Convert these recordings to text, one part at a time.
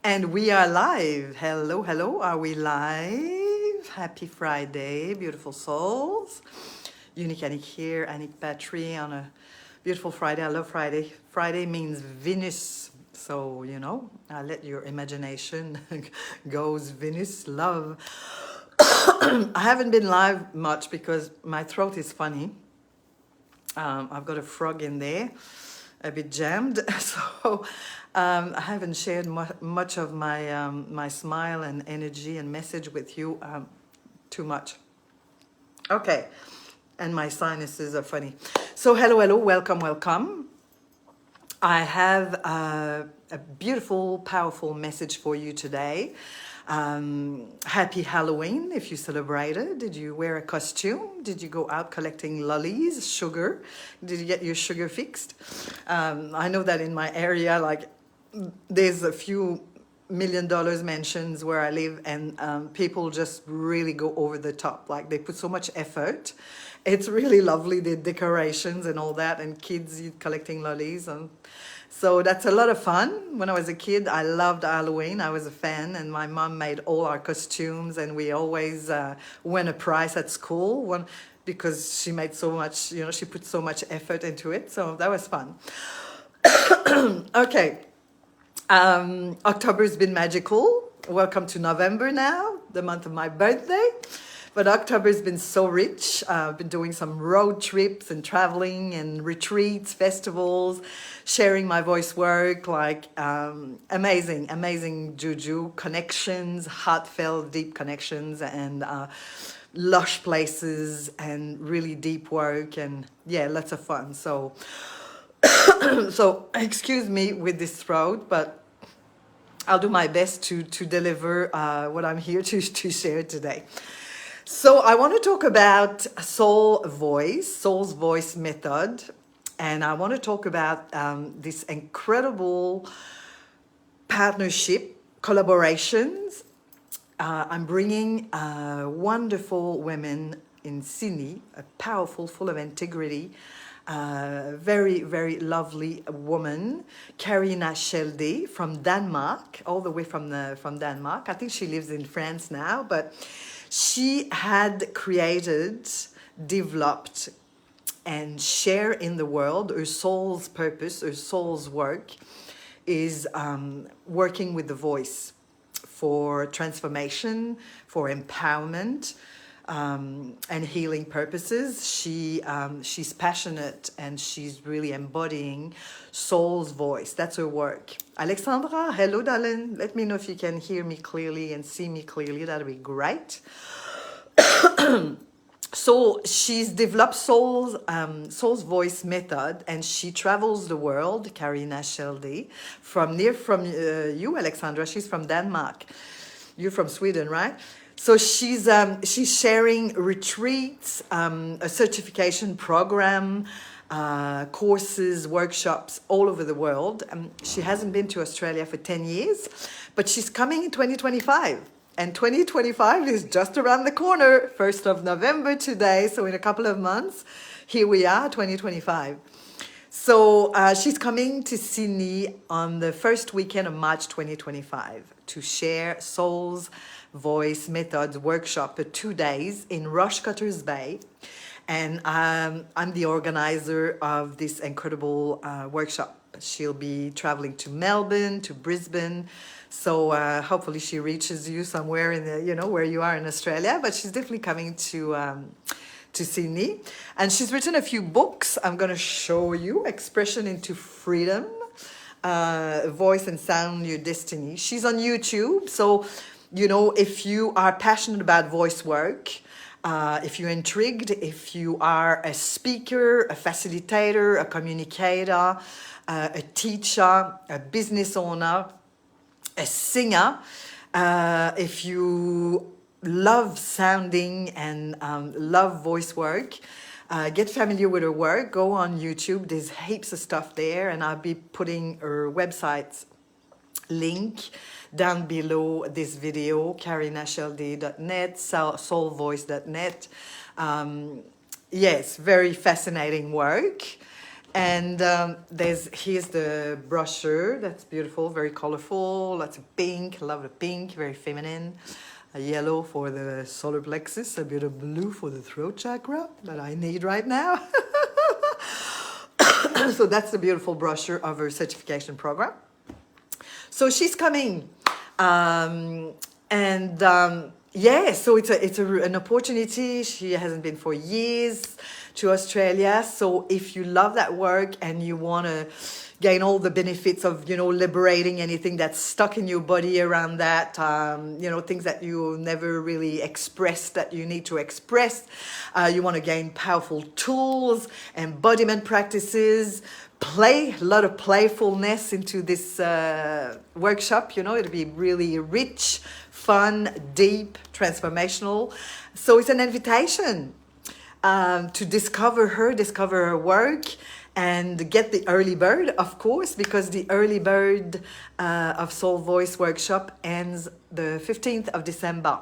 And we are live. Hello, hello. Are we live? Happy Friday, beautiful souls. Unique Annick here, Annick Patry on a beautiful Friday. I love Friday. Friday means Venus. So, you know, I let your imagination goes Venus, love. I haven't been live much because my throat is funny. I've got a frog in there, a bit jammed. So I haven't shared much of my my smile and energy and message with you too much. Okay, and my sinuses are funny. So hello, hello, welcome, welcome. I have a beautiful, powerful message for you today. Happy Halloween if you celebrated. Did you wear a costume? Did you go out collecting lollies, sugar? Did you get your sugar fixed? I know that in my area, like, there's a few $1 million mansions where I live, and people just really go over the top. Like, they put so much effort. It's really lovely, the decorations and all that, and kids collecting lollies. And so that's a lot of fun. When I was a kid, I loved Halloween. I was a fan, and my mom made all our costumes, and we always won a prize at school because she made so much, you know, she put so much effort into it. So that was fun. Okay. October's been magical. Welcome to November now, the month of my birthday. But October's been so rich. I've been doing some road trips and traveling and retreats, festivals, sharing my voice work, like amazing, amazing juju connections, heartfelt, deep connections, and lush places and really deep work, and yeah, lots of fun. So so excuse me with this throat, but I'll do my best to deliver what I'm here to share today. So I want to talk about soul's voice method, and I want to talk about this incredible partnership, collaborations. I'm bringing wonderful women in Sydney, a powerful, full of integrity, very, very lovely woman, Karina Schelde from Denmark, all the way from Denmark. I think she lives in France now, but she had created, developed, and share in the world her soul's purpose, her soul's work is working with the voice for transformation, for empowerment, and healing purposes. She's passionate, and she's really embodying soul's voice. That's her work. Alexandra, hello, darling. Let me know if you can hear me clearly and see me clearly. That'd be great. So she's developed soul's voice method, and she travels the world. Karina Schelde, from you, Alexandra. She's from Denmark. You're from Sweden, right? So she's sharing retreats, a certification program, courses, workshops all over the world. She hasn't been to Australia for 10 years, but she's coming in 2025. And 2025 is just around the corner, 1st of November today. So in a couple of months, here we are, 2025. So she's coming to Sydney on the first weekend of March 2025 to share Soul's Voice Methods workshop for 2 days in Rushcutters Bay. And I'm the organizer of this incredible workshop. She'll be traveling to Melbourne, to Brisbane. So hopefully she reaches you somewhere in the, you know, where you are in Australia. But she's definitely coming to Sydney. And she's written a few books. I'm going to show you. Expression into Freedom, Voice and Sound Your Destiny. She's on YouTube. So, you know, if you are passionate about voice work, if you're intrigued, if you are a speaker, a facilitator, a communicator, a teacher, a business owner, a singer, if you love sounding and love voice work, get familiar with her work, go on YouTube. There's heaps of stuff there, and I'll be putting her website link down below this video, karinashelde.net, soulvoice.net. Yes, very fascinating work. And here's the brochure. That's beautiful, very colorful, lots of pink. Love the pink, very feminine. A yellow for the solar plexus, a bit of blue for the throat chakra that I need right now. So that's the beautiful brochure of her certification program. So she's coming, yeah, so it's an opportunity. She hasn't been for years to Australia. So if you love that work and you want to gain all the benefits of, liberating anything that's stuck in your body around that, things that you never really expressed that you need to express, you want to gain powerful tools, embodiment practices, a lot of playfulness into this workshop. It'll be really rich, fun, deep, transformational. So it's an invitation to discover her work, and get the early bird, of course, because the early bird of Soul Voice workshop ends the 15th of December.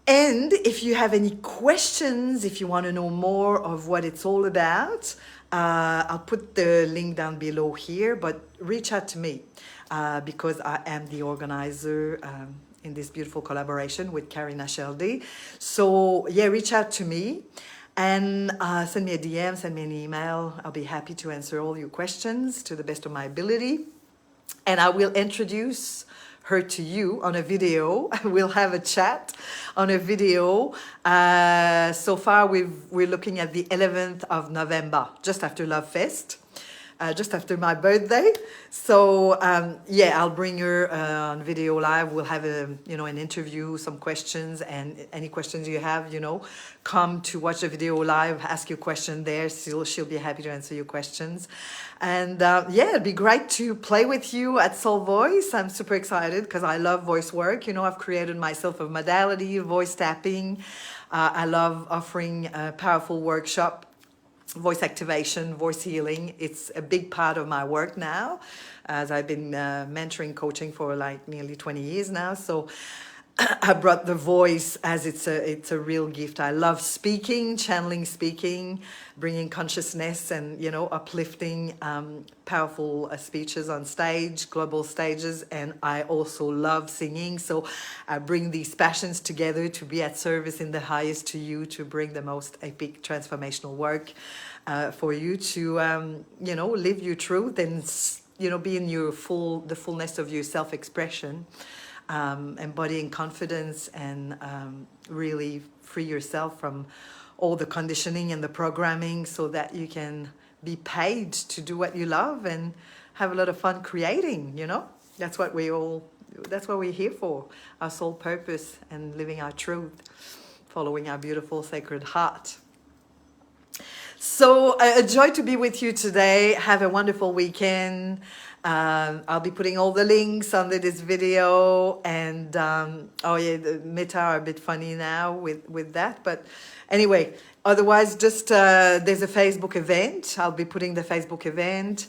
And if you have any questions, if you want to know more of what it's all about, I'll put the link down below here, but reach out to me because I am the organizer in this beautiful collaboration with Karina Schelde. So yeah, reach out to me and send me a DM, send me an email. I'll be happy to answer all your questions to the best of my ability. And I will introduce her to you on a video. We'll have a chat on a video. So far, we're looking at the 11th of November, just after Love Fest. Just after my birthday. So yeah, I'll bring her on video live. We'll have an interview, some questions, and any questions you have, come to watch the video live, ask your question there. She'll be happy to answer your questions. And yeah, it'd be great to play with you at Soul Voice. I'm super excited because I love voice work. I've created myself a modality, voice tapping. I love offering a powerful workshop, voice activation, voice healing. It's a big part of my work now, as I've been mentoring, coaching for like nearly 20 years now. So I brought the voice as it's a real gift. I love speaking, channeling speaking, bringing consciousness and, uplifting powerful speeches on stage, global stages. And I also love singing. So I bring these passions together to be at service in the highest to you, to bring the most epic transformational work for you to, live your truth and, be in the fullness of your self-expression. Embodying confidence and really free yourself from all the conditioning and the programming so that you can be paid to do what you love and have a lot of fun creating, That's what we're here for, our soul purpose and living our truth, following our beautiful sacred heart. So a joy to be with you today. Have a wonderful weekend. I'll be putting all the links under this video, and oh yeah, the meta are a bit funny now with that, but anyway, otherwise just there's a Facebook event. I'll be putting the Facebook event.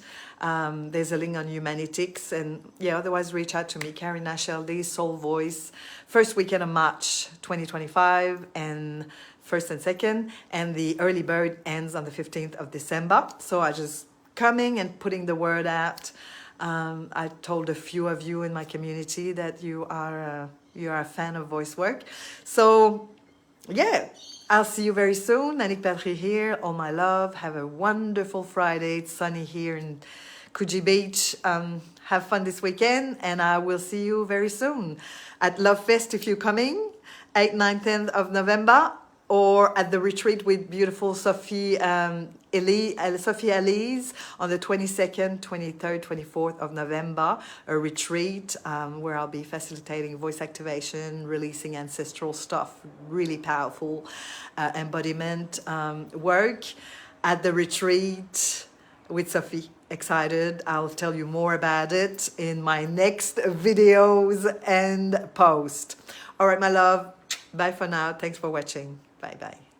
There's a link on Humanitics, and yeah, otherwise reach out to me, Karina Schelde, Soul Voice, first weekend of March 2025, and 1st and 2nd, and the early bird ends on the 15th of December. So I just coming and putting the word out. I told a few of you in my community that you are a fan of voice work. So yeah, I'll see you very soon. Annick Patry here, all my love. Have a wonderful Friday. It's sunny here in Coogee Beach. Have fun this weekend, and I will see you very soon at Love Fest if you're coming, 8th, 9th, 10th of November, or at the retreat with beautiful Sophie Elise on the 22nd, 23rd, 24th of November, a retreat where I'll be facilitating voice activation, releasing ancestral stuff, really powerful embodiment work at the retreat with Sophie. Excited. I'll tell you more about it in my next videos and post. All right, my love. Bye for now. Thanks for watching. Bye-bye.